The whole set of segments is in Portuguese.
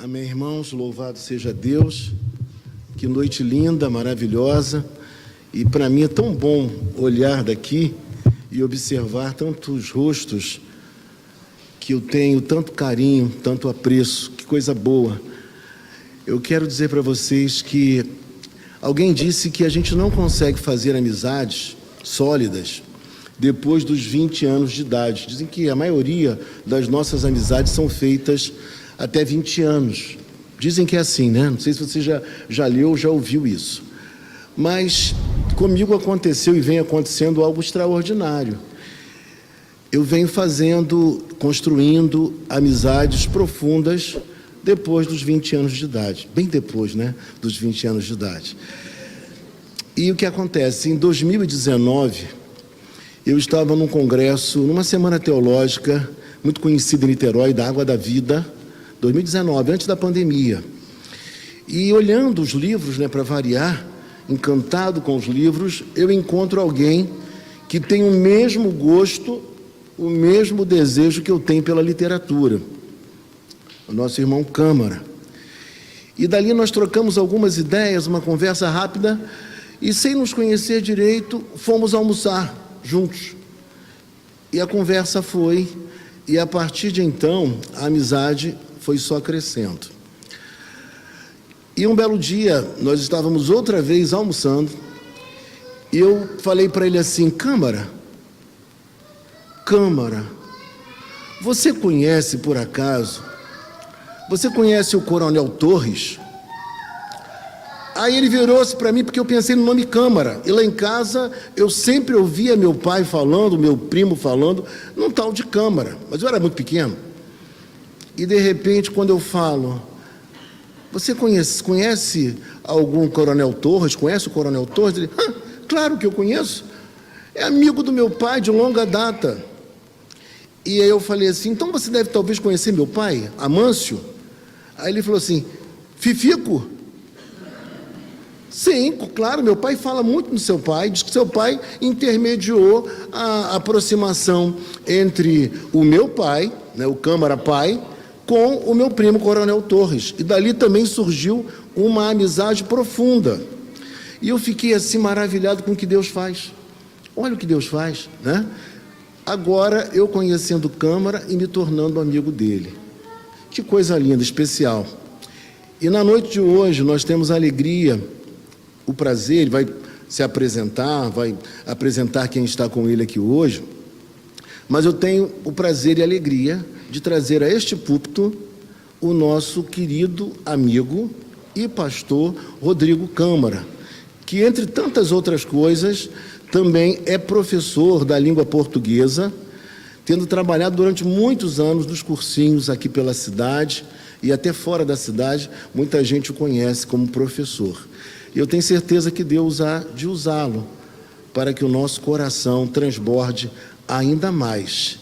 Amém, irmãos, louvado seja Deus, que noite linda, maravilhosa, e para mim é tão bom olhar daqui e observar tantos rostos que eu tenho tanto carinho, tanto apreço, que coisa boa. Eu quero dizer para vocês que alguém disse que a gente não consegue fazer amizades sólidas depois dos 20 anos de idade. Dizem que a maioria das nossas amizades são feitas até 20 anos. Dizem que é assim, né? Não sei se você já leu ou já ouviu isso. Mas comigo aconteceu e vem acontecendo algo extraordinário. Eu venho construindo amizades profundas depois dos 20 anos de idade. Bem depois, né? Dos 20 anos de idade. E o que acontece? Em 2019, eu estava num congresso, numa semana teológica, muito conhecida em Niterói, da Água da Vida, 2019, antes da pandemia. E olhando os livros, né, para variar, encantado com os livros, eu encontro alguém que tem o mesmo gosto, o mesmo desejo que eu tenho pela literatura, o nosso irmão Câmara. E dali nós trocamos algumas ideias, uma conversa rápida, e sem nos conhecer direito, fomos almoçar juntos. E a conversa foi, e a partir de então, a amizade foi só crescendo. E um belo dia, nós estávamos outra vez almoçando, e eu falei para ele assim: Câmara, você conhece por acaso, você conhece o Coronel Torres? Aí ele virou-se para mim, porque eu pensei no nome Câmara, e lá em casa eu sempre ouvia meu pai falando, meu primo falando, num tal de Câmara, mas eu era muito pequeno. E de repente, quando eu falo, você conhece algum Coronel Torres? Conhece o Coronel Torres? Ele, claro que eu conheço, é amigo do meu pai de longa data. E aí eu falei assim, então você deve talvez conhecer meu pai, Amâncio? Aí ele falou assim, Fifico? Sim, claro, meu pai fala muito no seu pai, diz que seu pai intermediou a aproximação entre o meu pai, né, o Câmara pai, com o meu primo Coronel Torres. E dali também surgiu uma amizade profunda. E eu fiquei assim maravilhado com o que Deus faz. Olha o que Deus faz, né? Agora eu conhecendo Câmara e me tornando amigo dele. Que coisa linda, especial. E na noite de hoje nós temos a alegria, o prazer, ele vai se apresentar, vai apresentar quem está com ele aqui hoje, mas eu tenho o prazer e a alegria de trazer a este púlpito o nosso querido amigo e pastor Rodrigo Câmara, que, entre tantas outras coisas, também é professor da língua portuguesa, tendo trabalhado durante muitos anos nos cursinhos aqui pela cidade e até fora da cidade, muita gente o conhece como professor. E eu tenho certeza que Deus há de usá-lo para que o nosso coração transborde ainda mais.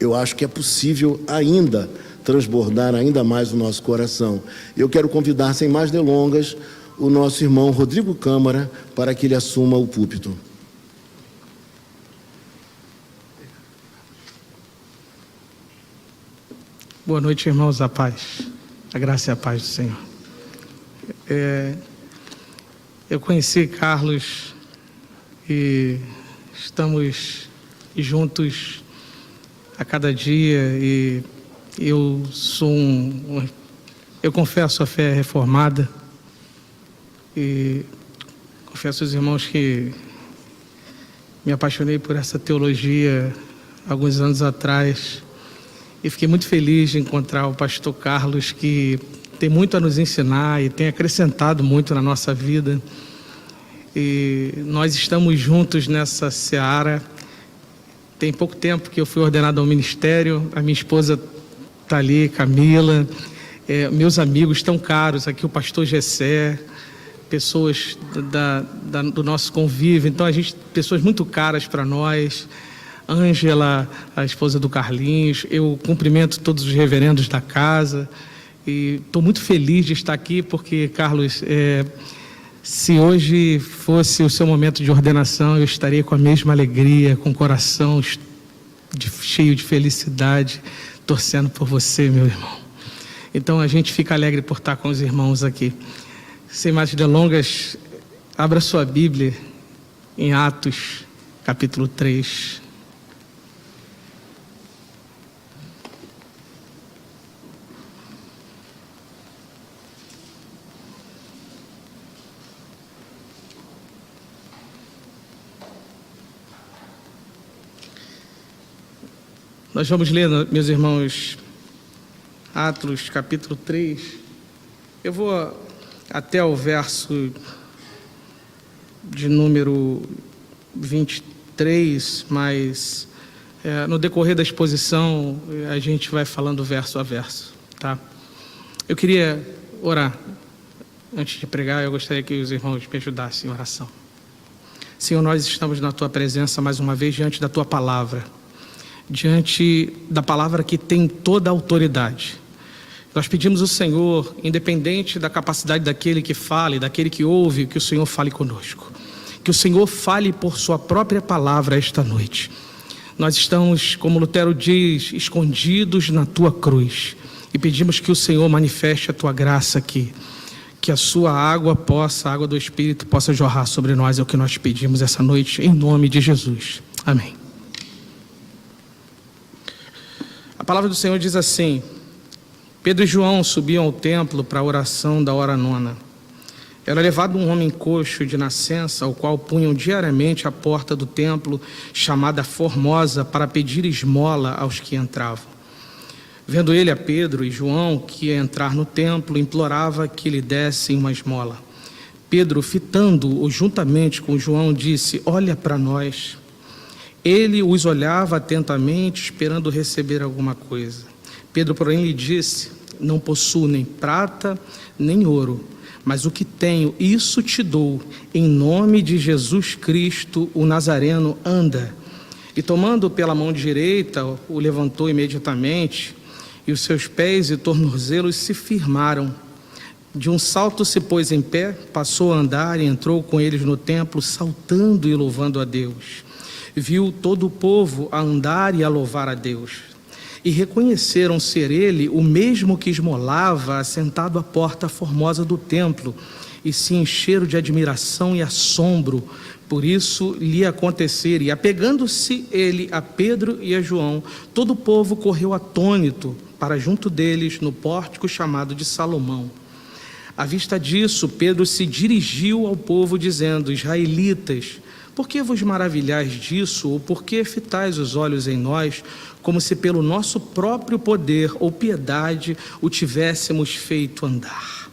Eu acho que é possível ainda transbordar ainda mais o nosso coração. Eu quero convidar, sem mais delongas, o nosso irmão Rodrigo Câmara para que ele assuma o púlpito. Boa noite, irmãos, a paz, a graça e a paz do Senhor. Eu conheci Carlos e estamos juntos a cada dia, e eu sou eu confesso a fé reformada, e confesso aos irmãos que me apaixonei por essa teologia alguns anos atrás, e fiquei muito feliz de encontrar o pastor Carlos, que tem muito a nos ensinar e tem acrescentado muito na nossa vida, e nós estamos juntos nessa seara. Tem pouco tempo que eu fui ordenado ao ministério, a minha esposa está ali, Camila, meus amigos tão caros aqui, o pastor Gessé, pessoas do nosso convívio, então pessoas muito caras para nós, Ângela, a esposa do Carlinhos, eu cumprimento todos os reverendos da casa, e estou muito feliz de estar aqui, porque, Carlos, se hoje fosse o seu momento de ordenação, eu estaria com a mesma alegria, com o coração cheio de felicidade, torcendo por você, meu irmão. Então a gente fica alegre por estar com os irmãos aqui. Sem mais delongas, abra sua Bíblia em Atos, capítulo 3. Nós vamos ler, meus irmãos, Atos, capítulo 3. Eu vou até o verso de número 23, mas no decorrer da exposição a gente vai falando verso a verso, tá? Eu queria orar. Antes de pregar, eu gostaria que os irmãos me ajudassem em oração. Senhor, nós estamos na Tua presença mais uma vez diante da Tua palavra. Diante da palavra que tem toda a autoridade. Nós pedimos ao Senhor, independente da capacidade daquele que fale, daquele que ouve, que o Senhor fale conosco. Que o Senhor fale por sua própria palavra esta noite. Nós estamos, como Lutero diz, escondidos na Tua cruz. E pedimos que o Senhor manifeste a Tua graça aqui. Que a sua água a água do Espírito, possa jorrar sobre nós. É o que nós pedimos essa noite, em nome de Jesus. Amém. A palavra do Senhor diz assim: Pedro e João subiam ao templo para a oração da hora nona. Era levado um homem coxo de nascença, ao qual punham diariamente à porta do templo, chamada Formosa, para pedir esmola aos que entravam. Vendo ele a Pedro e João, que ia entrar no templo, implorava que lhe dessem uma esmola. Pedro, fitando-o juntamente com João, disse: olha para nós. Ele os olhava atentamente, esperando receber alguma coisa. Pedro, porém, lhe disse: não possuo nem prata, nem ouro, mas o que tenho, isso te dou. Em nome de Jesus Cristo, o Nazareno, anda. E tomando pela mão direita, o levantou imediatamente, e os seus pés e tornozelos se firmaram. De um salto se pôs em pé, passou a andar e entrou com eles no templo, saltando e louvando a Deus. Viu todo o povo a andar e a louvar a Deus. E reconheceram ser ele o mesmo que esmolava assentado à porta formosa do templo, e se encheram de admiração e assombro. Por isso lhe acontecer, e apegando-se ele a Pedro e a João, todo o povo correu atônito para junto deles no pórtico chamado de Salomão. À vista disso, Pedro se dirigiu ao povo dizendo: israelitas, por que vos maravilhais disso, ou por que fitais os olhos em nós, como se pelo nosso próprio poder ou piedade o tivéssemos feito andar?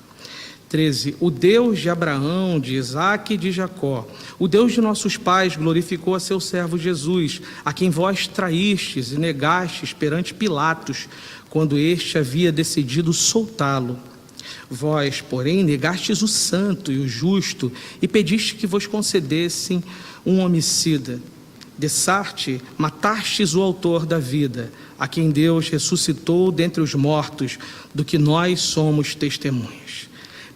13. O Deus de Abraão, de Isaque e de Jacó, o Deus de nossos pais, glorificou a seu servo Jesus, a quem vós traístes e negastes perante Pilatos, quando este havia decidido soltá-lo. Vós, porém, negastes o santo e o justo, e pediste que vos concedessem um homicida. Dessarte, matastes o autor da vida, a quem Deus ressuscitou dentre os mortos, do que nós somos testemunhas.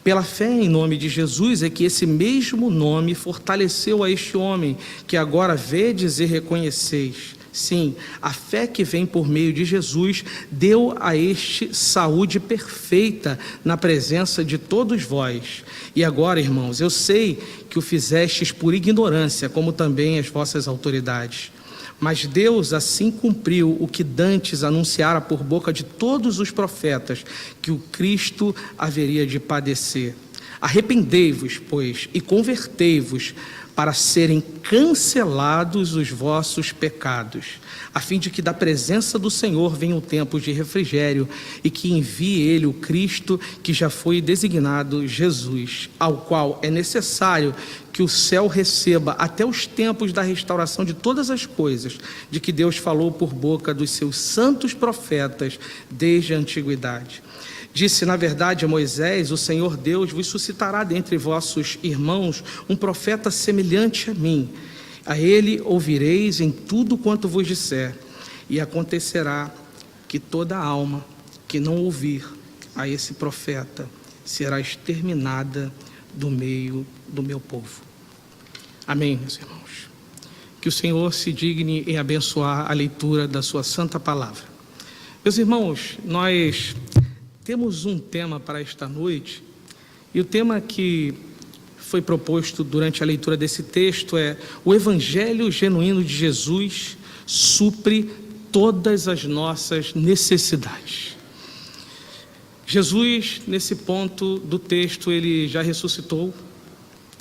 Pela fé em nome de Jesus é que esse mesmo nome fortaleceu a este homem, que agora vedes e reconheceis. Sim, a fé que vem por meio de Jesus deu a este saúde perfeita na presença de todos vós. E agora, irmãos, eu sei que o fizestes por ignorância, como também as vossas autoridades. Mas Deus assim cumpriu o que dantes anunciara por boca de todos os profetas, que o Cristo haveria de padecer. Arrependei-vos, pois, e convertei-vos, para serem cancelados os vossos pecados, a fim de que da presença do Senhor venham tempos de refrigério, e que envie ele o Cristo, que já foi designado Jesus, ao qual é necessário que o céu receba até os tempos da restauração de todas as coisas, de que Deus falou por boca dos seus santos profetas desde a antiguidade. Disse, na verdade, a Moisés: o Senhor Deus vos suscitará dentre vossos irmãos um profeta semelhante a mim. A ele ouvireis em tudo quanto vos disser. E acontecerá que toda alma que não ouvir a esse profeta será exterminada do meio do meu povo. Amém, meus irmãos. Que o Senhor se digne em abençoar a leitura da sua santa palavra. Meus irmãos, nós Temos um tema para esta noite, e o tema que foi proposto durante a leitura desse texto é: o Evangelho genuíno de Jesus supre todas as nossas necessidades. Jesus, nesse ponto do texto, ele já ressuscitou,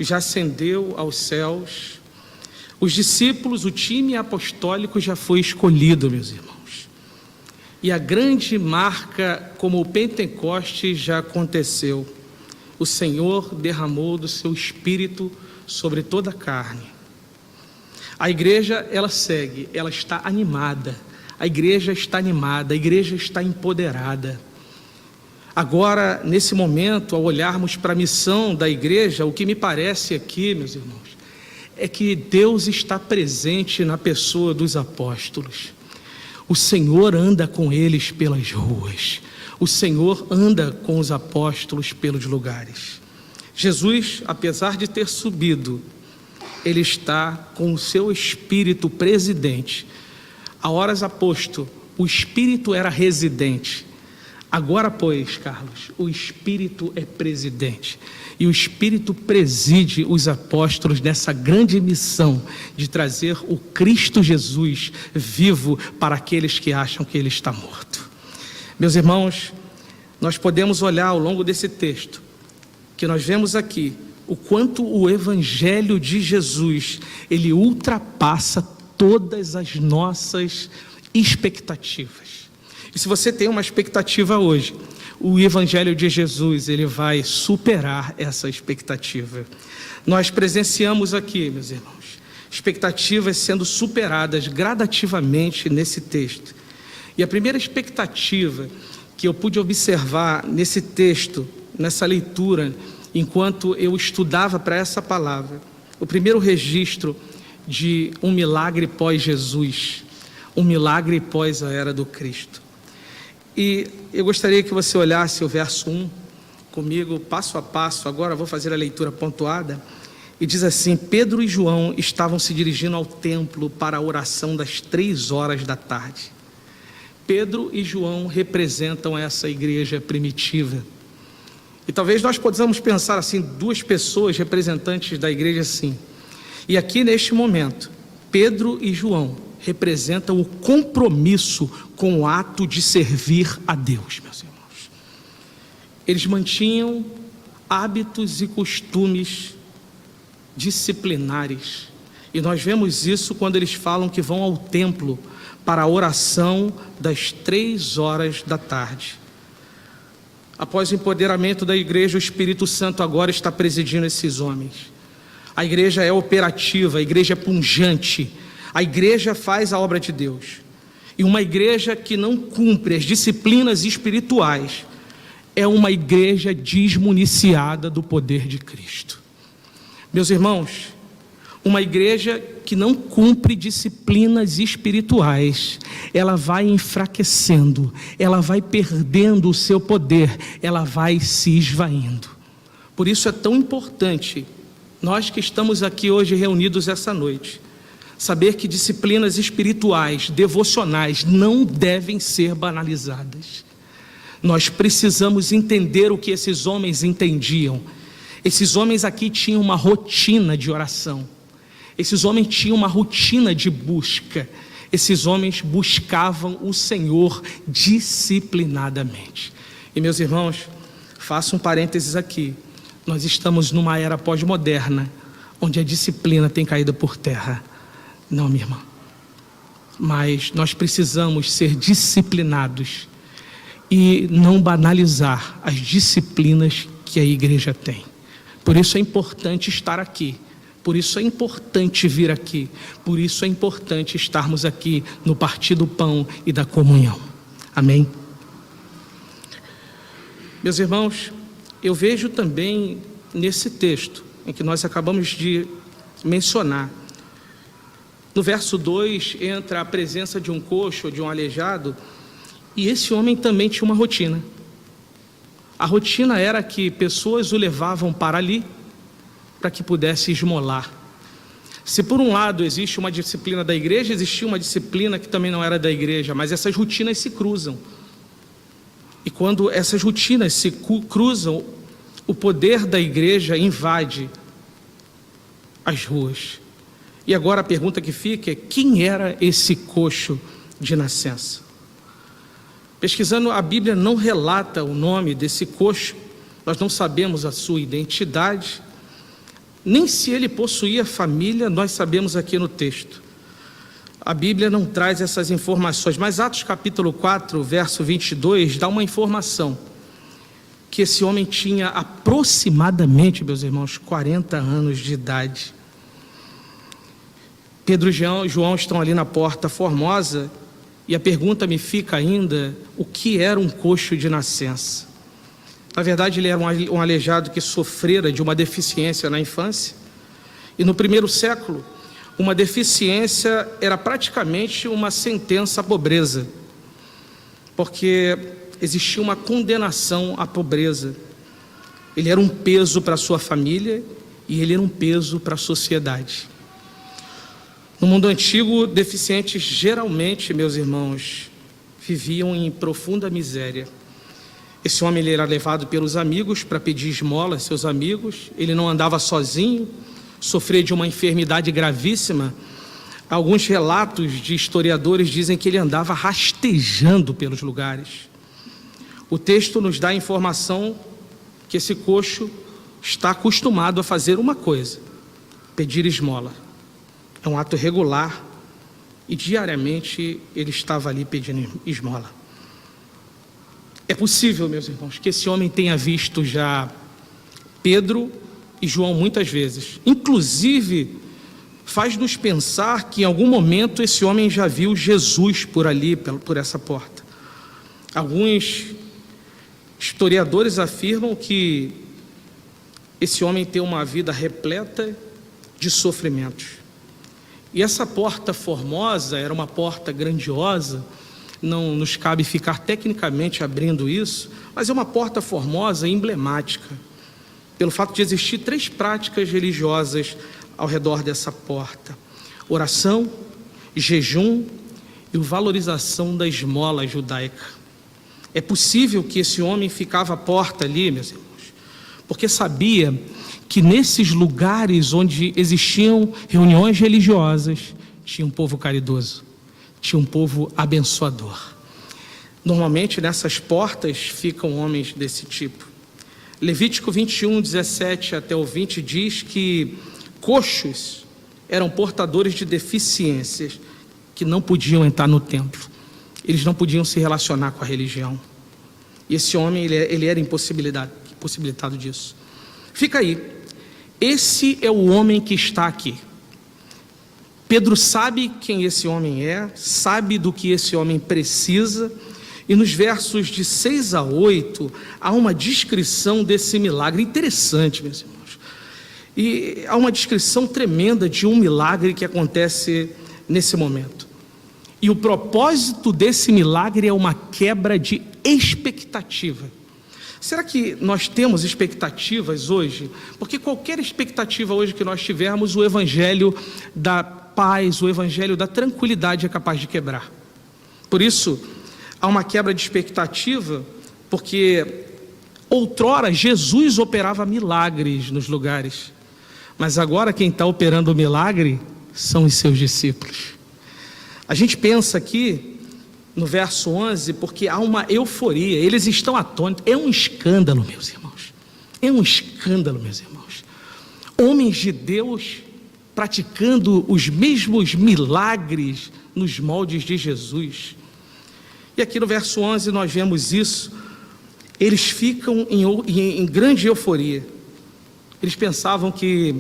já ascendeu aos céus. Os discípulos, o time apostólico já foi escolhido, meus irmãos. E a grande marca, como o Pentecostes, já aconteceu. O Senhor derramou do seu Espírito sobre toda a carne. A igreja, ela segue, ela está animada. A igreja está animada, a igreja está empoderada. Agora, nesse momento, ao olharmos para a missão da igreja, o que me parece aqui, meus irmãos, é que Deus está presente na pessoa dos apóstolos. O Senhor anda com eles pelas ruas. O Senhor anda com os apóstolos pelos lugares. Jesus, apesar de ter subido, ele está com o seu Espírito presidente. A horas aposto, o Espírito era residente. Agora, pois, Carlos, o Espírito é presidente. E o Espírito preside os apóstolos nessa grande missão de trazer o Cristo Jesus vivo para aqueles que acham que ele está morto. Meus irmãos, nós podemos olhar ao longo desse texto, que nós vemos aqui, o quanto o Evangelho de Jesus, ele ultrapassa todas as nossas expectativas. E se você tem uma expectativa hoje, o Evangelho de Jesus, ele vai superar essa expectativa. Nós presenciamos aqui, meus irmãos, expectativas sendo superadas gradativamente nesse texto. E a primeira expectativa que eu pude observar nesse texto, nessa leitura, enquanto eu estudava para essa palavra, o primeiro registro de um milagre pós-Jesus, um milagre pós a era do Cristo. E eu gostaria que você olhasse o verso 1 comigo, passo a passo. Agora vou fazer a leitura pontuada. E diz assim: Pedro e João estavam se dirigindo ao templo para a oração das 3h da tarde. Pedro e João representam essa igreja primitiva. E talvez nós possamos pensar assim, duas pessoas representantes da igreja assim. E aqui neste momento, Pedro e João representam o compromisso com o ato de servir a Deus, meus irmãos. Eles mantinham hábitos e costumes disciplinares. E nós vemos isso quando eles falam que vão ao templo para a oração das 3h da tarde. Após o empoderamento da igreja, o Espírito Santo agora está presidindo esses homens. A igreja é operativa, a igreja é pungente, a igreja faz a obra de Deus. E uma igreja que não cumpre as disciplinas espirituais é uma igreja desmuniciada do poder de Cristo. Meus irmãos, uma igreja que não cumpre disciplinas espirituais, ela vai enfraquecendo, ela vai perdendo o seu poder, ela vai se esvaindo. Por isso é tão importante, nós que estamos aqui hoje reunidos essa noite, saber que disciplinas espirituais, devocionais, não devem ser banalizadas. Nós precisamos entender o que esses homens entendiam. Esses homens aqui tinham uma rotina de oração. Esses homens tinham uma rotina de busca. Esses homens buscavam o Senhor disciplinadamente. E meus irmãos, faço um parênteses aqui. Nós estamos numa era pós-moderna, onde a disciplina tem caído por terra. Não, minha irmã. Mas nós precisamos ser disciplinados e não banalizar as disciplinas que a igreja tem. Por isso é importante estar aqui. Por isso é importante vir aqui. Por isso é importante estarmos aqui no partir do pão e da comunhão. Amém? Meus irmãos, eu vejo também nesse texto em que nós acabamos de mencionar, no verso 2 entra a presença de um coxo, de um aleijado, e esse homem também tinha uma rotina. A rotina era que pessoas o levavam para ali, para que pudesse esmolar. Se por um lado existe uma disciplina da igreja, existia uma disciplina que também não era da igreja, mas essas rotinas se cruzam. E quando essas rotinas se cruzam, o poder da igreja invade as ruas. E agora a pergunta que fica é: quem era esse coxo de nascença? Pesquisando, a Bíblia não relata o nome desse coxo, nós não sabemos a sua identidade, nem se ele possuía família, nós sabemos aqui no texto. A Bíblia não traz essas informações, mas Atos capítulo 4, verso 22, dá uma informação, que esse homem tinha aproximadamente, meus irmãos, 40 anos de idade. Pedro e João estão ali na Porta Formosa, e a pergunta me fica ainda: o que era um coxo de nascença? Na verdade, ele era um aleijado que sofrera de uma deficiência na infância, e no primeiro século, uma deficiência era praticamente uma sentença à pobreza, porque existia uma condenação à pobreza. Ele era um peso para a sua família e ele era um peso para a sociedade. No mundo antigo, deficientes geralmente, meus irmãos, viviam em profunda miséria. Esse homem ele era levado pelos amigos para pedir esmola a seus amigos, ele não andava sozinho, sofria de uma enfermidade gravíssima. Alguns relatos de historiadores dizem que ele andava rastejando pelos lugares. O texto nos dá a informação que esse coxo está acostumado a fazer uma coisa: pedir esmola. É um ato regular e diariamente ele estava ali pedindo esmola. É possível, meus irmãos, que esse homem tenha visto já Pedro e João muitas vezes. Inclusive, faz-nos pensar que em algum momento esse homem já viu Jesus por ali, por essa porta. Alguns historiadores afirmam que esse homem tem uma vida repleta de sofrimentos. E essa Porta Formosa era uma porta grandiosa, não nos cabe ficar tecnicamente abrindo isso, mas é uma porta formosa emblemática, pelo fato de existir 3 práticas religiosas ao redor dessa porta: oração, jejum e valorização da esmola judaica. É possível que esse homem ficava à porta ali, meus irmãos, porque sabia que nesses lugares onde existiam reuniões religiosas, tinha um povo caridoso, tinha um povo abençoador. Normalmente nessas portas ficam homens desse tipo. Levítico 21, 17 até o 20 diz que coxos eram portadores de deficiências que não podiam entrar no templo. Eles não podiam se relacionar com a religião. E esse homem ele era impossibilitado disso. Fica aí. Esse é o homem que está aqui. Pedro sabe quem esse homem é, sabe do que esse homem precisa, e nos versos de 6 a 8 há uma descrição desse milagre interessante, meus irmãos. E há uma descrição tremenda de um milagre que acontece nesse momento. E o propósito desse milagre é uma quebra de expectativa. Será que nós temos expectativas hoje? Porque qualquer expectativa hoje que nós tivermos, o evangelho da paz, o evangelho da tranquilidade é capaz de quebrar. Por isso, há uma quebra de expectativa, porque outrora Jesus operava milagres nos lugares, mas agora quem está operando o milagre são os seus discípulos. A gente pensa aqui no verso 11, porque há uma euforia, eles estão atônitos. É um escândalo, meus irmãos, é um escândalo, meus irmãos. Homens de Deus praticando os mesmos milagres nos moldes de Jesus. E aqui no verso 11 nós vemos isso. Eles ficam em grande euforia. Eles pensavam que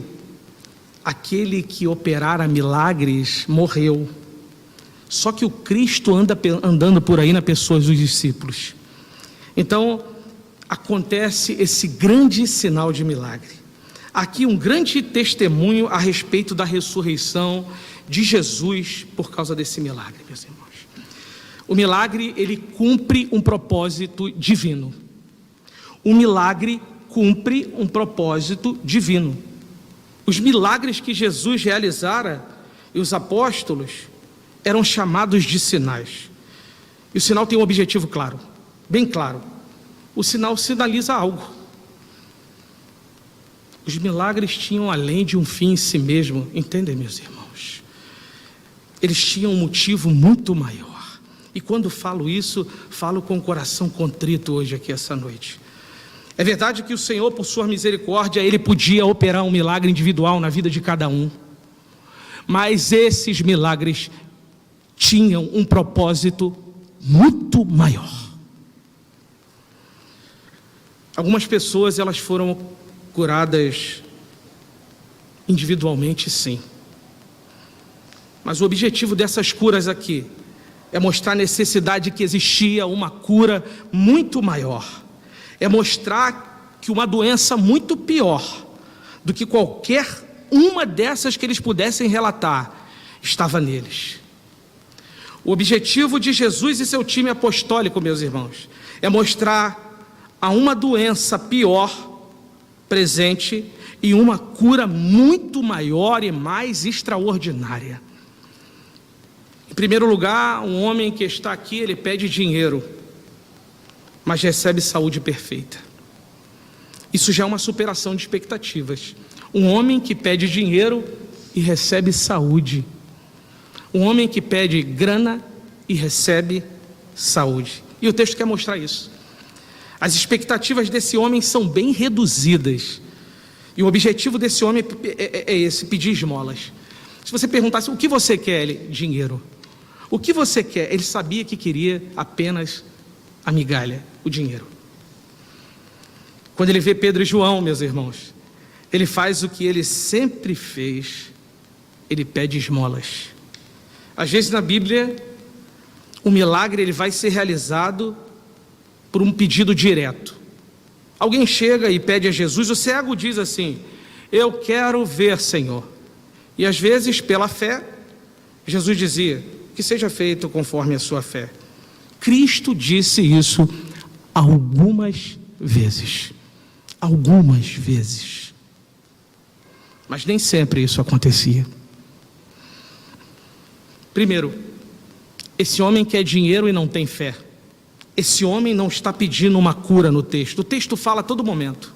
aquele que operara milagres morreu. Só que o Cristo andando por aí na pessoa dos discípulos. Então, acontece esse grande sinal de milagre. Aqui um grande testemunho a respeito da ressurreição de Jesus por causa desse milagre, meus irmãos. O milagre, ele cumpre um propósito divino. O milagre cumpre um propósito divino. Os milagres que Jesus realizara e os apóstolos eram chamados de sinais. E o sinal tem um objetivo claro, bem claro. o sinal sinaliza algo. Os milagres tinham além de um fim em si mesmo, entendem, meus irmãos? Eles tinham um motivo muito maior. E quando falo isso, falo com o coração contrito hoje aqui essa noite. É verdade que o Senhor, por sua misericórdia, Ele podia operar um milagre individual na vida de cada um. Mas esses milagres tinham um propósito muito maior. Algumas pessoas, elas foram curadas individualmente, sim. Mas o objetivo dessas curas aqui é mostrar a necessidade que existia uma cura muito maior. É mostrar que uma doença muito pior do que qualquer uma dessas que eles pudessem relatar estava neles. O objetivo de Jesus e seu time apostólico, meus irmãos, é mostrar a uma doença pior presente e uma cura muito maior e mais extraordinária. Em primeiro lugar, um homem que está aqui, ele pede dinheiro, mas recebe saúde perfeita. Isso já é uma superação de expectativas. Um homem que pede dinheiro e recebe saúde. Um homem que pede grana e recebe saúde. E o texto quer mostrar isso. As expectativas desse homem são bem reduzidas. E o objetivo desse homem é esse, pedir esmolas. Se você perguntasse, o que você quer? Ele, dinheiro. O que você quer? Ele sabia que queria apenas a migalha, o dinheiro. Quando ele vê Pedro e João, meus irmãos, ele faz o que ele sempre fez, ele pede esmolas. Às vezes na Bíblia, o milagre ele vai ser realizado por um pedido direto. Alguém chega e pede a Jesus, o cego diz assim, eu quero ver, Senhor. E às vezes, pela fé, Jesus dizia, que seja feito conforme a sua fé. Cristo disse isso algumas vezes. Algumas vezes. Mas nem sempre isso acontecia. Primeiro, esse homem quer dinheiro e não tem fé. Esse homem não está pedindo uma cura no texto. O texto fala a todo momento.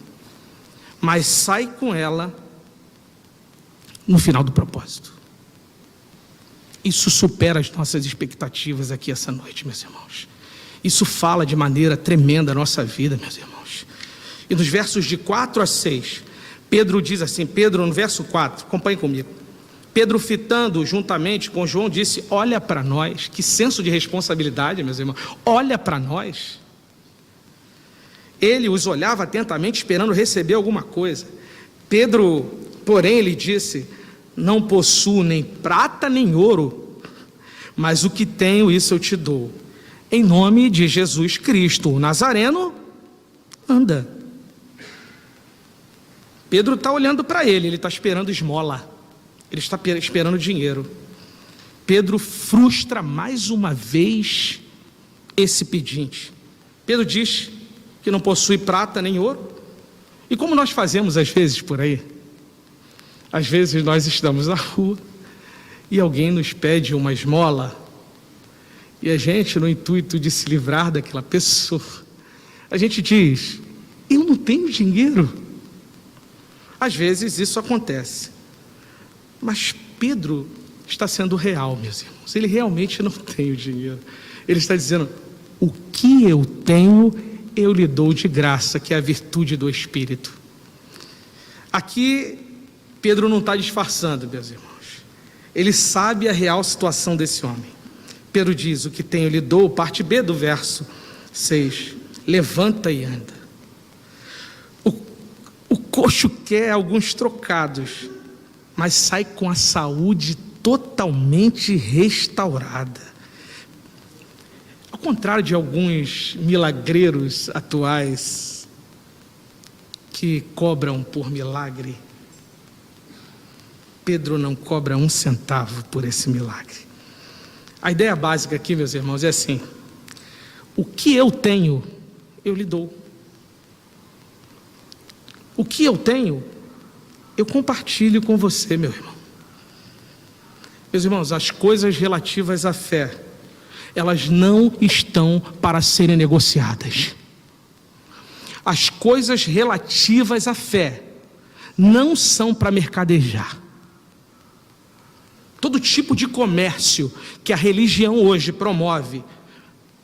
Mas sai com ela no final do propósito. Isso supera as nossas expectativas aqui essa noite, meus irmãos. Isso fala de maneira tremenda a nossa vida, meus irmãos. E nos versos de 4 a 6, Pedro diz assim, Pedro no verso 4, acompanhe comigo. Pedro, fitando juntamente com João, disse, olha para nós, que senso de responsabilidade, meus irmãos, olha para nós. Ele os olhava atentamente, esperando receber alguma coisa. Pedro, porém, lhe disse, não possuo nem prata nem ouro, mas o que tenho, isso eu te dou. Em nome de Jesus Cristo, o Nazareno, anda. Pedro está olhando para ele está esperando esmola. Ele está esperando dinheiro. Pedro frustra mais uma vez esse pedinte. Pedro diz que não possui prata nem ouro. E como nós fazemos às vezes por aí? Às vezes nós estamos na rua e alguém nos pede uma esmola e a gente, no intuito de se livrar daquela pessoa, a gente diz, eu não tenho dinheiro. Às vezes isso acontece. Mas Pedro está sendo real, meus irmãos. Ele realmente não tem o dinheiro. Ele está dizendo, o que eu tenho, eu lhe dou de graça, que é a virtude do Espírito. Aqui, Pedro não está disfarçando, meus irmãos. Ele sabe a real situação desse homem. Pedro diz, o que tenho, eu lhe dou, parte B do verso 6. Levanta e anda. O coxo quer alguns trocados, mas sai com a saúde totalmente restaurada. Ao contrário de alguns milagreiros atuais que cobram por milagre, Pedro não cobra um centavo por esse milagre. A ideia básica aqui, meus irmãos, é assim: o que eu tenho, eu lhe dou. O que eu tenho, eu compartilho com você, meu irmão. Meus irmãos, as coisas relativas à fé, elas não estão para serem negociadas. as coisas relativas à fé não são para mercadejar. Todo tipo de comércio que a religião hoje promove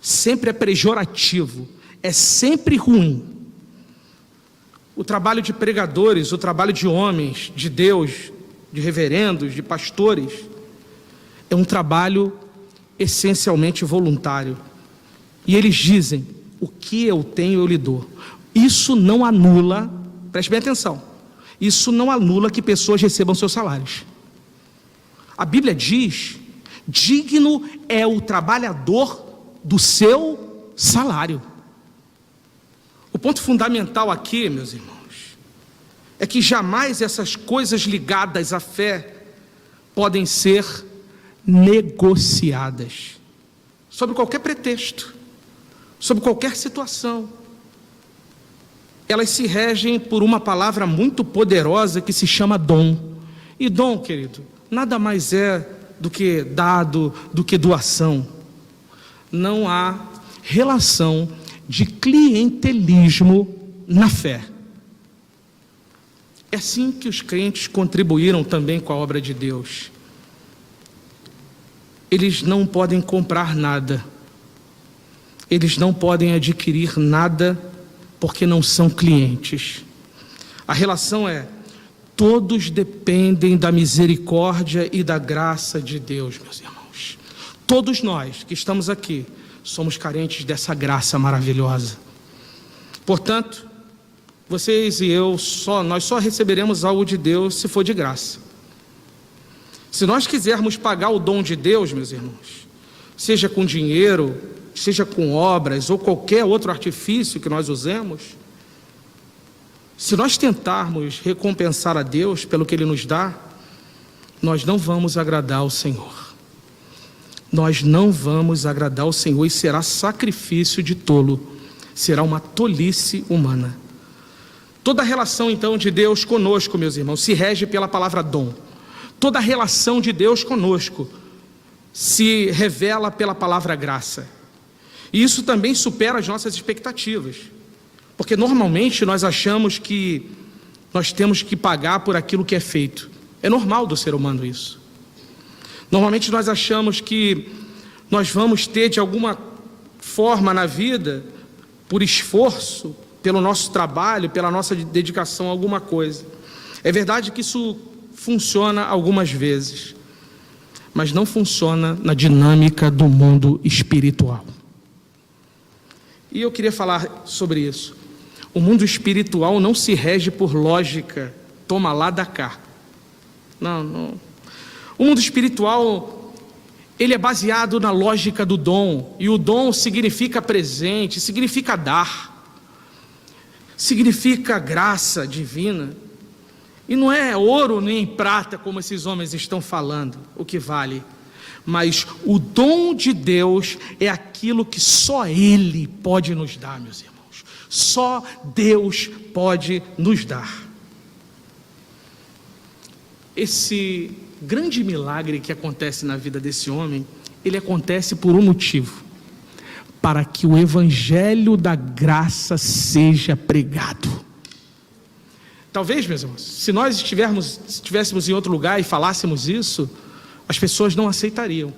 sempre é pejorativo, é sempre ruim. O trabalho de pregadores, o trabalho de homens, de Deus, de reverendos, de pastores, é um trabalho essencialmente voluntário. E eles dizem: o que eu tenho eu lhe dou. Isso não anula, preste bem atenção, isso não anula que pessoas recebam seus salários. A Bíblia diz: digno é o trabalhador do seu salário. O ponto fundamental aqui, meus irmãos, é que jamais essas coisas ligadas à fé podem ser negociadas, sob qualquer pretexto, sob qualquer situação. Elas se regem por uma palavra muito poderosa que se chama dom. E dom, querido, nada mais é do que dado, do que doação. Não há relação de clientelismo na fé. É assim que os crentes contribuíram também com a obra de Deus. Eles não podem comprar nada, eles não podem adquirir nada, porque não são clientes. A relação é: todos dependem da misericórdia e da graça de Deus, meus irmãos. Todos nós que estamos aqui somos carentes dessa graça maravilhosa. Portanto, vocês e eu, nós só receberemos algo de Deus se for de graça. Se nós quisermos pagar o dom de Deus, meus irmãos, seja com dinheiro, seja com obras ou qualquer outro artifício que nós usemos, se nós tentarmos recompensar a Deus pelo que Ele nos dá, nós não vamos agradar ao Senhor. Nós não vamos agradar ao Senhor, e será sacrifício de tolo, será uma tolice humana. Toda a relação então de Deus conosco, meus irmãos, se rege pela palavra dom. Toda a relação de Deus conosco se revela pela palavra graça. E isso também supera as nossas expectativas, porque normalmente nós achamos que nós temos que pagar por aquilo que é feito. É normal do ser humano isso. Normalmente nós achamos que nós vamos ter de alguma forma na vida, por esforço, pelo nosso trabalho, pela nossa dedicação a alguma coisa. É verdade que isso funciona algumas vezes, mas não funciona na dinâmica do mundo espiritual. E eu queria falar sobre isso. O mundo espiritual não se rege por lógica, toma lá, dá cá. Não. O mundo espiritual, ele é baseado na lógica do dom, e o dom significa presente, significa dar, significa graça divina, e não é ouro nem prata como esses homens estão falando, o que vale, mas o dom de Deus é aquilo que só Ele pode nos dar, meus irmãos, só Deus pode nos dar. Esse grande milagre que acontece na vida desse homem, ele acontece por um motivo: para que o evangelho da graça seja pregado. Talvez, meus irmãos, se nós estivéssemos em outro lugar e falássemos isso, as pessoas não aceitariam,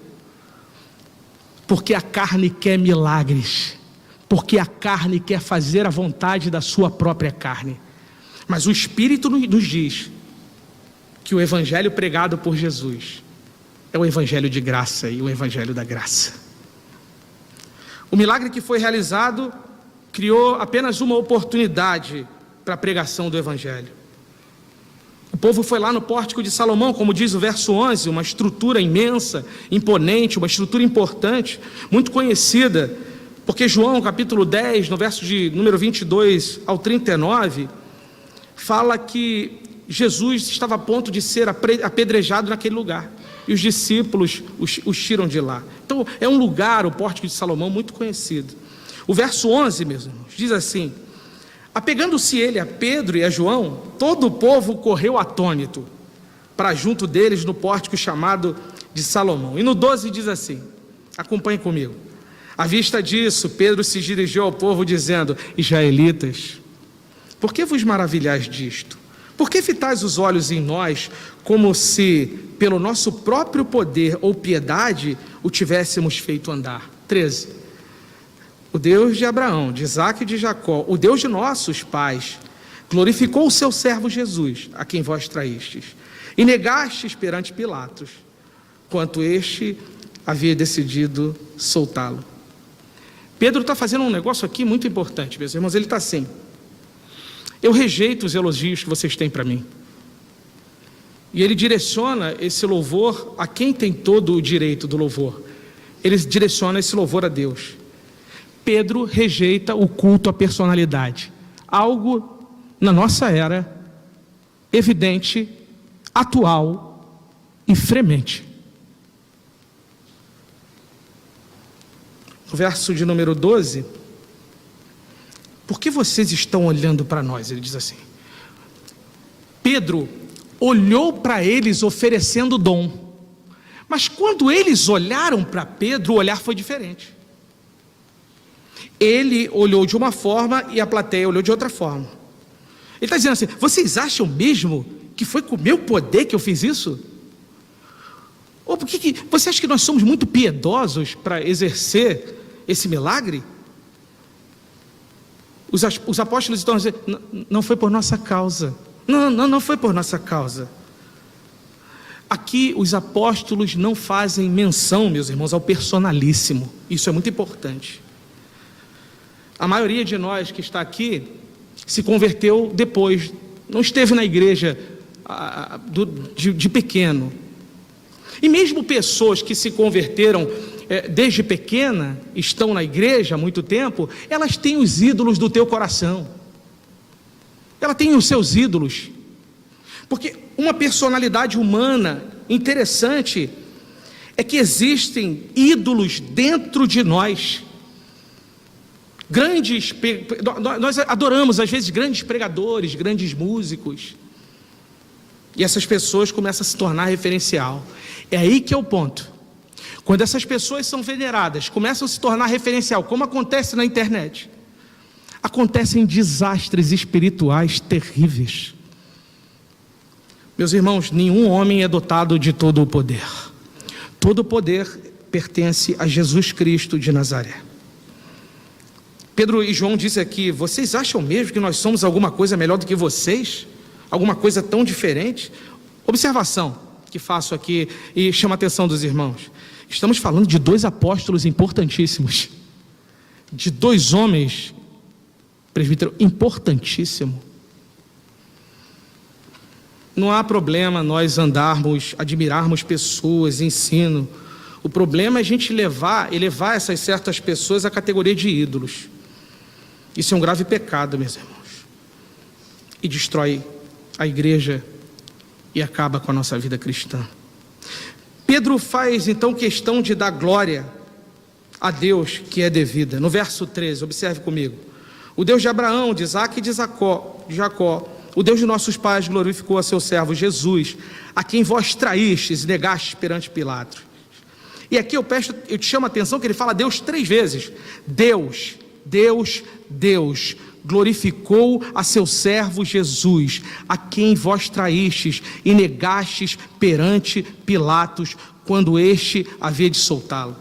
porque a carne quer milagres, porque a carne quer fazer a vontade da sua própria carne. Mas o Espírito nos diz que o evangelho pregado por Jesus é o evangelho de graça e o evangelho da graça. O milagre que foi realizado criou apenas uma oportunidade para a pregação do evangelho. O povo foi lá no pórtico de Salomão, como diz o verso 11, uma estrutura imensa, imponente, uma estrutura importante, muito conhecida, porque João, capítulo 10, no verso de número 22 ao 39, fala que Jesus estava a ponto de ser apedrejado naquele lugar, e os discípulos os tiram de lá. Então é um lugar, o pórtico de Salomão, muito conhecido. O verso 11, meus irmãos, diz assim: apegando-se ele a Pedro e a João, todo o povo correu atônito para junto deles no pórtico chamado de Salomão. E no 12 diz assim, acompanhe comigo: à vista disso, Pedro se dirigiu ao povo dizendo: israelitas, Por que vos maravilhais disto? Por que fitais os olhos em nós, como se, pelo nosso próprio poder ou piedade, o tivéssemos feito andar? 13. O Deus de Abraão, de Isaque e de Jacó, o Deus de nossos pais, glorificou o seu servo Jesus, a quem vós traístes, e negastes perante Pilatos, quanto este havia decidido soltá-lo. Pedro está fazendo um negócio aqui muito importante, meus irmãos. Ele está assim: eu rejeito os elogios que vocês têm para mim. E ele direciona esse louvor a quem tem todo o direito do louvor. Ele direciona esse louvor a Deus. Pedro rejeita o culto à personalidade, algo na nossa era evidente, atual e fremente. No verso de número 12, por que vocês estão olhando para nós? Ele diz assim. Pedro olhou para eles oferecendo dom, mas quando eles olharam para Pedro, o olhar foi diferente. Ele olhou de uma forma e a plateia olhou de outra forma. Ele está dizendo assim: vocês acham mesmo que foi com o meu poder que eu fiz isso? Ou por que você acha que nós somos muito piedosos para exercer esse milagre? Os apóstolos estão dizendo: não foi por nossa causa. Não foi por nossa causa. Aqui os apóstolos não fazem menção, meus irmãos, ao personalíssimo. Isso é muito importante. A maioria de nós que está aqui se converteu depois, não esteve na igreja de pequeno. E mesmo pessoas que se converteram desde pequena, estão na igreja há muito tempo, elas têm os ídolos do teu coração. Ela tem os seus ídolos. Porque uma personalidade humana interessante é que existem ídolos dentro de nós. Nós adoramos às vezes grandes pregadores, grandes músicos, e essas pessoas começam a se tornar referencial. É aí que é o ponto. Quando essas pessoas são veneradas, começam a se tornar referencial, como acontece na internet, acontecem desastres espirituais terríveis. Meus irmãos, nenhum homem é dotado de todo o poder. Todo o poder pertence a Jesus Cristo de Nazaré. Pedro e João dizem aqui: vocês acham mesmo que nós somos alguma coisa melhor do que vocês? Alguma coisa tão diferente? Observação que faço aqui e chama a atenção dos irmãos. Estamos falando de dois apóstolos importantíssimos, de dois homens, presbítero, importantíssimo. Não há problema nós admirarmos pessoas, ensino. O problema é a gente elevar essas certas pessoas à categoria de ídolos. Isso é um grave pecado, meus irmãos, e destrói a igreja e acaba com a nossa vida cristã. Pedro faz então questão de dar glória a Deus que é devida. No verso 13, observe comigo: o Deus de Abraão, de Isaque e de Jacó, o Deus de nossos pais, glorificou a seu servo Jesus, a quem vós traístes e negastes perante Pilatos. E aqui eu te chamo a atenção que ele fala Deus 3 vezes. Deus glorificou a seu servo Jesus, a quem vós traístes e negastes perante Pilatos, quando este havia de soltá-lo.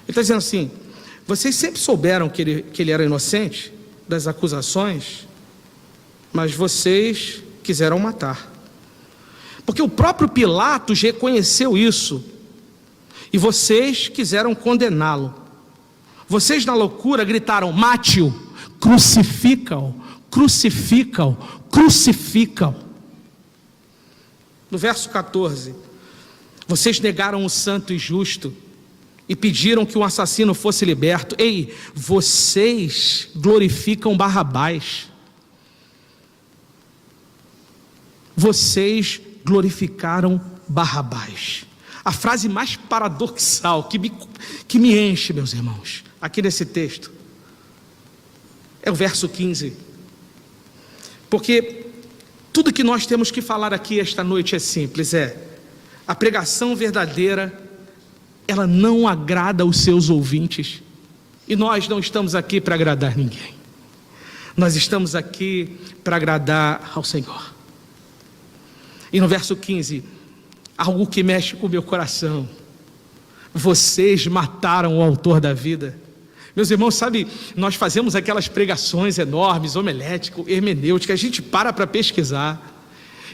Ele está dizendo assim: vocês sempre souberam que ele era inocente das acusações, mas vocês quiseram matar. Porque o próprio Pilatos reconheceu isso, e vocês quiseram condená-lo. Vocês na loucura gritaram: mate-o, crucifica-o, crucifica-o, crucifica-o. No verso 14, vocês negaram o santo e justo e pediram que um assassino fosse liberto. Ei, vocês glorificam Barrabás. Vocês glorificaram Barrabás. A frase mais paradoxal que me enche, meus irmãos, aqui nesse texto, é o verso 15. Porque tudo que nós temos que falar aqui esta noite é simples: a pregação verdadeira, ela não agrada os seus ouvintes, e nós não estamos aqui para agradar ninguém. Nós estamos aqui para agradar ao Senhor. E no verso 15, algo que mexe com o meu coração: vocês mataram o autor da vida. Meus irmãos, sabe, nós fazemos aquelas pregações enormes, homilética, hermenêutica, a gente para pesquisar.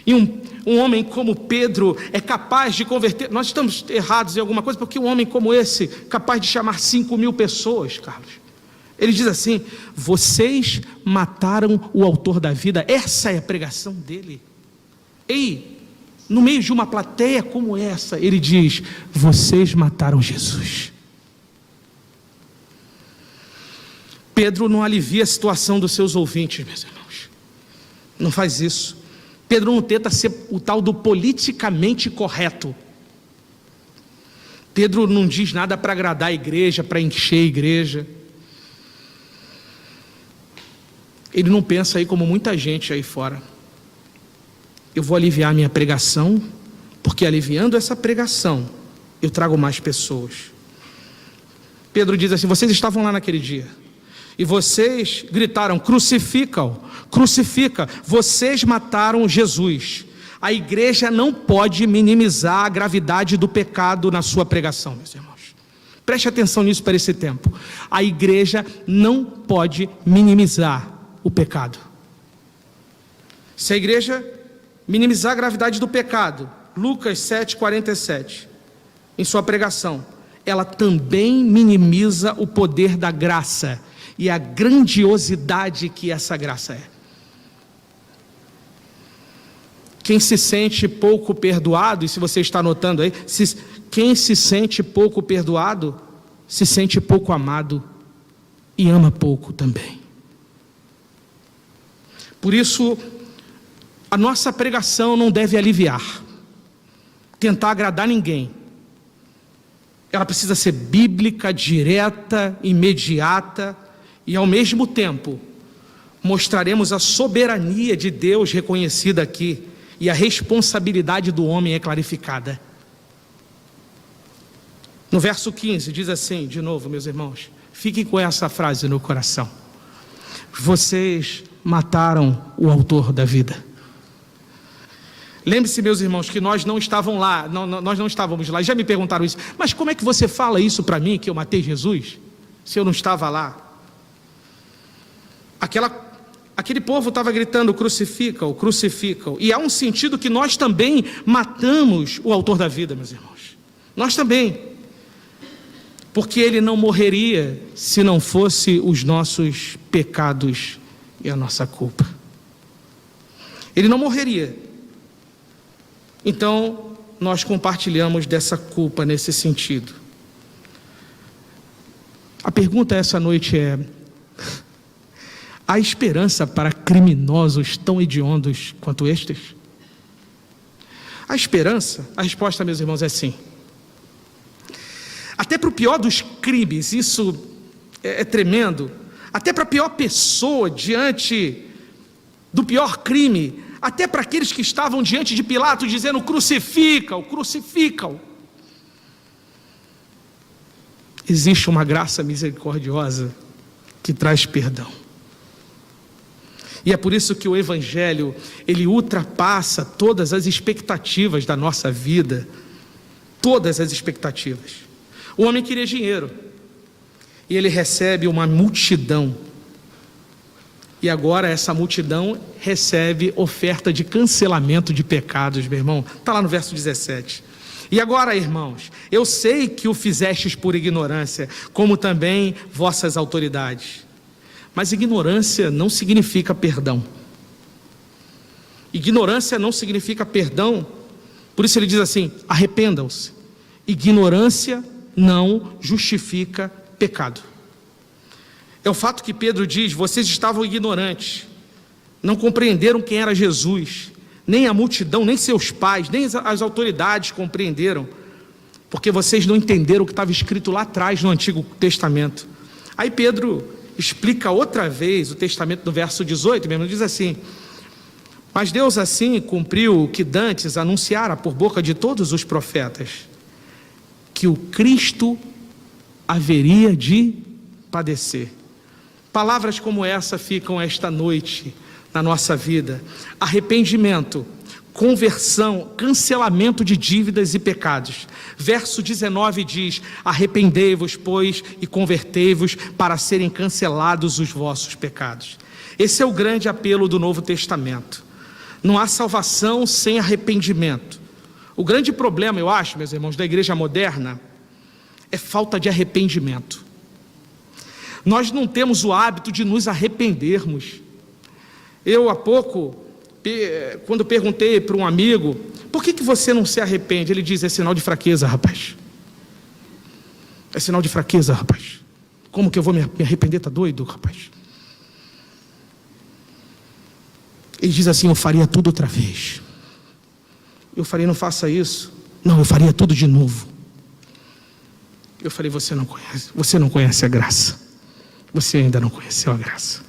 E um homem como Pedro é capaz de converter. Nós estamos errados em alguma coisa, porque um homem como esse, capaz de chamar 5.000 pessoas, Carlos. Ele diz assim: vocês mataram o autor da vida. Essa é a pregação dele. Ei, no meio de uma plateia como essa, ele diz: vocês mataram Jesus. Pedro não alivia a situação dos seus ouvintes, meus irmãos. Não faz isso. Pedro não tenta ser o tal do politicamente correto. Pedro não diz nada para agradar a igreja, para encher a igreja. Ele não pensa aí como muita gente aí fora: eu vou aliviar minha pregação, porque aliviando essa pregação, eu trago mais pessoas. Pedro diz assim: vocês estavam lá naquele dia, e vocês gritaram: crucifica-o, crucifica. Vocês mataram Jesus. A igreja não pode minimizar a gravidade do pecado na sua pregação, meus irmãos. Preste atenção nisso para esse tempo. A igreja não pode minimizar o pecado. Se a igreja minimizar a gravidade do pecado, Lucas 7,47, em sua pregação, ela também minimiza o poder da graça e a grandiosidade que essa graça é. Quem se sente pouco perdoado, e se você está anotando aí, quem se sente pouco perdoado, se sente pouco amado e ama pouco também. Por isso, a nossa pregação não deve aliviar, tentar agradar ninguém. Ela precisa ser bíblica, direta, imediata, e ao mesmo tempo mostraremos a soberania de Deus reconhecida aqui, e a responsabilidade do homem é clarificada. No verso 15 diz assim, de novo, meus irmãos, fiquem com essa frase no coração: vocês mataram o autor da vida. Lembre-se, meus irmãos, que nós não estávamos lá, nós não estávamos lá. Já me perguntaram isso: mas como é que você fala isso para mim, que eu matei Jesus, se eu não estava lá? Aquele povo estava gritando: crucifica-o, crucifica-o. E há um sentido que nós também matamos o autor da vida, meus irmãos. Nós também. Porque ele não morreria se não fosse os nossos pecados e a nossa culpa. Ele não morreria. Então, nós compartilhamos dessa culpa nesse sentido. A pergunta essa noite é: há esperança para criminosos tão hediondos quanto estes? A esperança, a resposta, meus irmãos, é sim. Até para o pior dos crimes, isso é tremendo. Até para a pior pessoa diante do pior crime, até para aqueles que estavam diante de Pilatos dizendo: crucifica-o, crucifica-o. Existe uma graça misericordiosa que traz perdão. E é por isso que o Evangelho, ele ultrapassa todas as expectativas da nossa vida. Todas as expectativas. O homem queria dinheiro, e ele recebe uma multidão. E agora essa multidão recebe oferta de cancelamento de pecados, meu irmão. Está lá no verso 17. E agora, irmãos, eu sei que o fizestes por ignorância, como também vossas autoridades. Mas ignorância não significa perdão. Ignorância não significa perdão. Por isso ele diz assim: arrependam-se. Ignorância não justifica pecado. É o fato que Pedro diz: vocês estavam ignorantes, não compreenderam quem era Jesus, nem a multidão, nem seus pais, nem as autoridades compreenderam, porque vocês não entenderam o que estava escrito lá atrás no Antigo Testamento. Aí Pedro explica outra vez o testamento no verso 18 mesmo, diz assim: mas Deus assim cumpriu o que dantes anunciara por boca de todos os profetas, que o Cristo haveria de padecer. Palavras como essa ficam esta noite na nossa vida: arrependimento, conversão, cancelamento de dívidas e pecados. Verso 19 diz: arrependei-vos, pois, e convertei-vos para serem cancelados os vossos pecados. Esse é o grande apelo do Novo Testamento. Não há salvação sem arrependimento. O grande problema, eu acho, meus irmãos, da igreja moderna é falta de arrependimento. Nós não temos o hábito de nos arrependermos. Eu, há pouco, quando perguntei para um amigo: por que você não se arrepende? Ele diz: é sinal de fraqueza, rapaz. É sinal de fraqueza, rapaz. Como que eu vou me arrepender? Tá doido, rapaz? Ele diz assim: eu faria tudo outra vez. Eu falei: não faça isso. Não, eu faria tudo de novo. Eu falei: você não conhece a graça. Você ainda não conheceu a graça.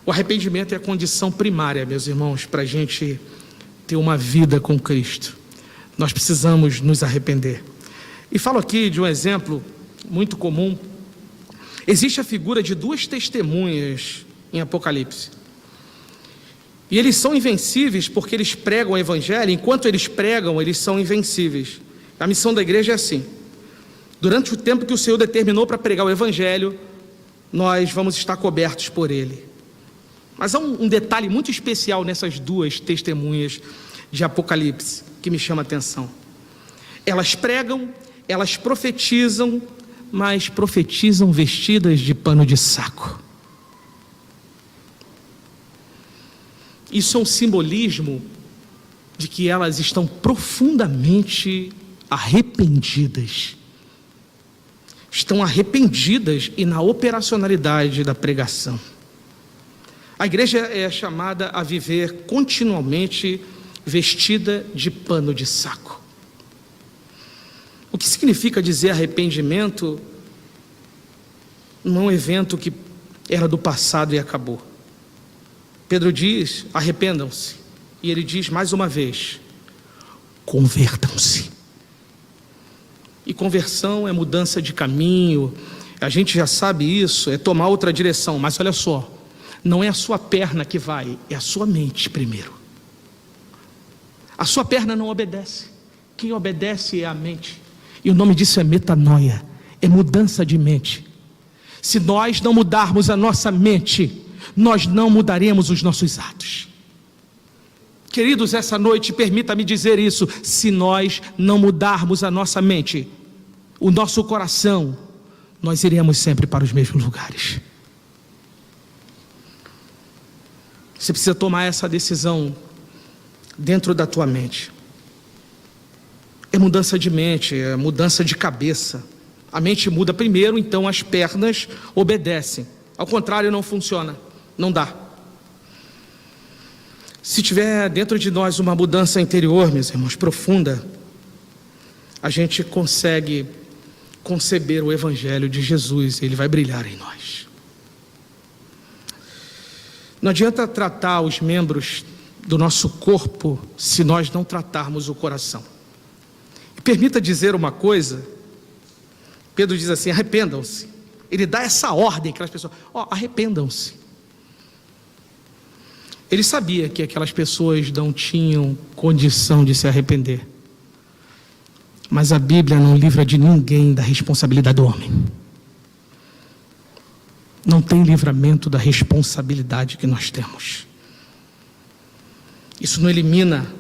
O arrependimento é a condição primária, meus irmãos, para a gente ter uma vida com Cristo. Nós precisamos nos arrepender. E falo aqui de um exemplo muito comum. Existe a figura de duas testemunhas em Apocalipse. E eles são invencíveis porque eles pregam o Evangelho. Enquanto eles pregam, eles são invencíveis. A missão da igreja é assim: durante o tempo que o Senhor determinou para pregar o Evangelho, nós vamos estar cobertos por Ele. Mas há um detalhe muito especial nessas duas testemunhas de Apocalipse que me chama a atenção. Elas pregam, elas profetizam, mas profetizam vestidas de pano de saco. Isso é um simbolismo de que elas estão profundamente arrependidas. Estão arrependidas e na operacionalidade da pregação. A igreja é chamada a viver continuamente vestida de pano de saco. O que significa dizer arrependimento? Não é um evento que era do passado e acabou. Pedro diz: arrependam-se. E ele diz mais uma vez: convertam-se. E conversão é mudança de caminho. A gente já sabe isso, é tomar outra direção. Mas olha só, não é a sua perna que vai, é a sua mente primeiro. A sua perna não obedece. Quem obedece é a mente. E o nome disso é metanoia, é mudança de mente. Se nós não mudarmos a nossa mente, nós não mudaremos os nossos atos. Queridos, essa noite, permita-me dizer isso: se nós não mudarmos a nossa mente, o nosso coração, nós iremos sempre para os mesmos lugares. Você precisa tomar essa decisão dentro da tua mente. É mudança de mente, é mudança de cabeça. A mente muda primeiro, então as pernas obedecem. Ao contrário, não funciona, não dá. Se tiver dentro de nós uma mudança interior, meus irmãos, profunda, a gente consegue conceber o Evangelho de Jesus, ele vai brilhar em nós. Não adianta tratar os membros do nosso corpo se nós não tratarmos o coração. E permita dizer uma coisa: Pedro diz assim: arrependam-se. Ele dá essa ordem para as pessoas: arrependam-se. Ele sabia que aquelas pessoas não tinham condição de se arrepender. Mas a Bíblia não livra de ninguém da responsabilidade do homem. Não tem livramento da responsabilidade que nós temos. Isso não elimina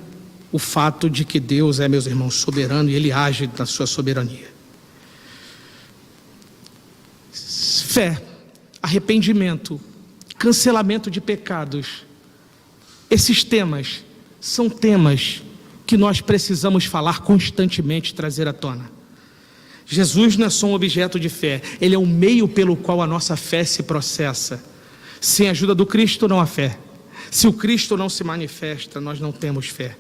o fato de que Deus é, meus irmãos, soberano e Ele age na sua soberania. Fé, arrependimento, cancelamento de pecados. Esses temas são temas que nós precisamos falar constantemente, trazer à tona. Jesus não é só um objeto de fé, Ele é o meio pelo qual a nossa fé se processa. Sem a ajuda do Cristo não há fé. Se o Cristo não se manifesta, nós não temos fé.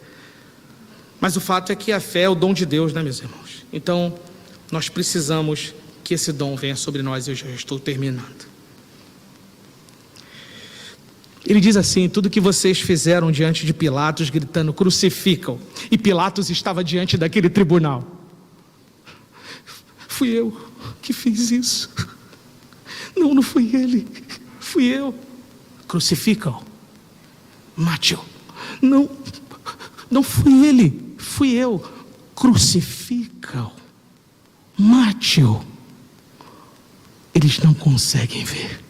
Mas o fato é que a fé é o dom de Deus, né, meus irmãos? Então, nós precisamos que esse dom venha sobre nós. Eu já estou terminando. Ele diz assim: tudo que vocês fizeram diante de Pilatos, gritando, crucificam. E Pilatos estava diante daquele tribunal. Fui eu que fiz isso. Não fui ele. fui eu. Crucifica-o. Mate-o. Não fui ele, fui eu. Crucifica-o. Mate-o. Eles não conseguem ver.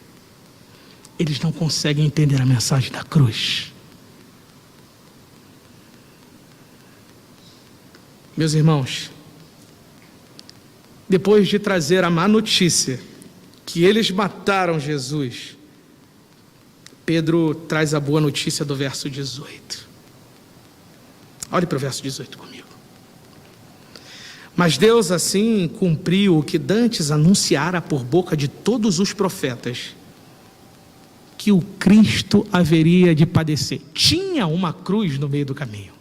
Eles não conseguem entender a mensagem da cruz. Meus irmãos, depois de trazer a má notícia que eles mataram Jesus, Pedro traz a boa notícia do verso 18. Olhe para o verso 18 comigo. Mas Deus assim cumpriu o que dantes anunciara por boca de todos os profetas, que o Cristo haveria de padecer. Tinha uma cruz no meio do caminho.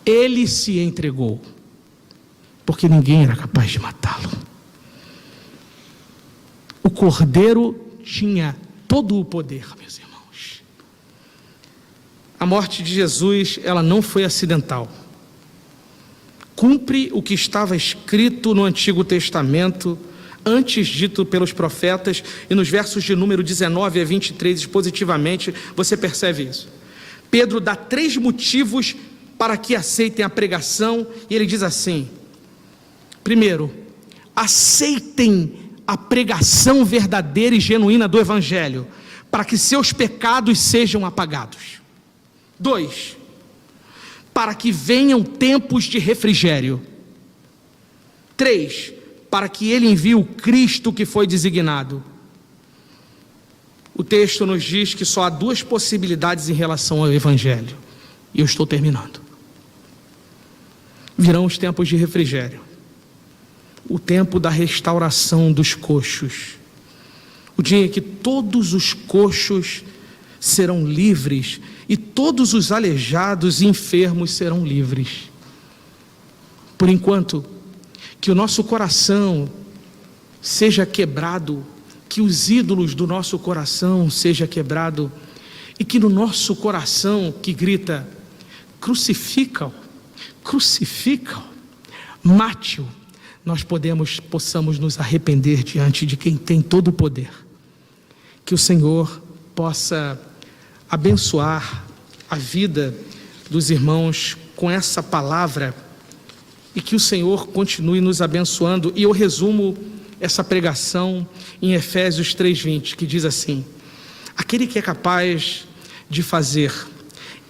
Ele se entregou, porque ninguém era capaz de matá-lo. O Cordeiro tinha todo o poder, meus irmãos. A morte de Jesus, ela não foi acidental. Cumpre o que estava escrito no Antigo Testamento, antes dito pelos profetas, e nos versos de número 19 a 23, expositivamente, você percebe isso. Pedro dá 3 motivos para que aceitem a pregação, e ele diz assim: primeiro, aceitem a pregação verdadeira e genuína do Evangelho, para que seus pecados sejam apagados. 2, para que venham tempos de refrigério. 3, para que ele envie o Cristo que foi designado. O texto nos diz que só há 2 possibilidades em relação ao Evangelho, e eu estou terminando. Virão os tempos de refrigério, o tempo da restauração dos coxos, o dia em que todos os coxos serão livres e todos os aleijados e enfermos serão livres. Por enquanto, que o nosso coração seja quebrado, que os ídolos do nosso coração seja quebrado, e que no nosso coração que grita: crucifica-o, crucifica-o, mate-o, nós possamos nos arrepender diante de quem tem todo o poder. Que o Senhor possa abençoar a vida dos irmãos com essa palavra, e que o Senhor continue nos abençoando. E eu resumo essa pregação em Efésios 3:20, que diz assim: aquele que é capaz de fazer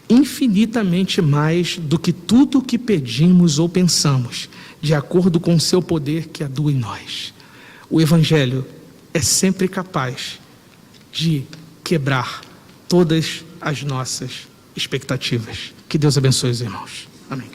infinitamente mais do que tudo o que pedimos ou pensamos, de acordo com o seu poder que atua em nós. O Evangelho é sempre capaz de quebrar todas as nossas expectativas. Que Deus abençoe os irmãos. Amém.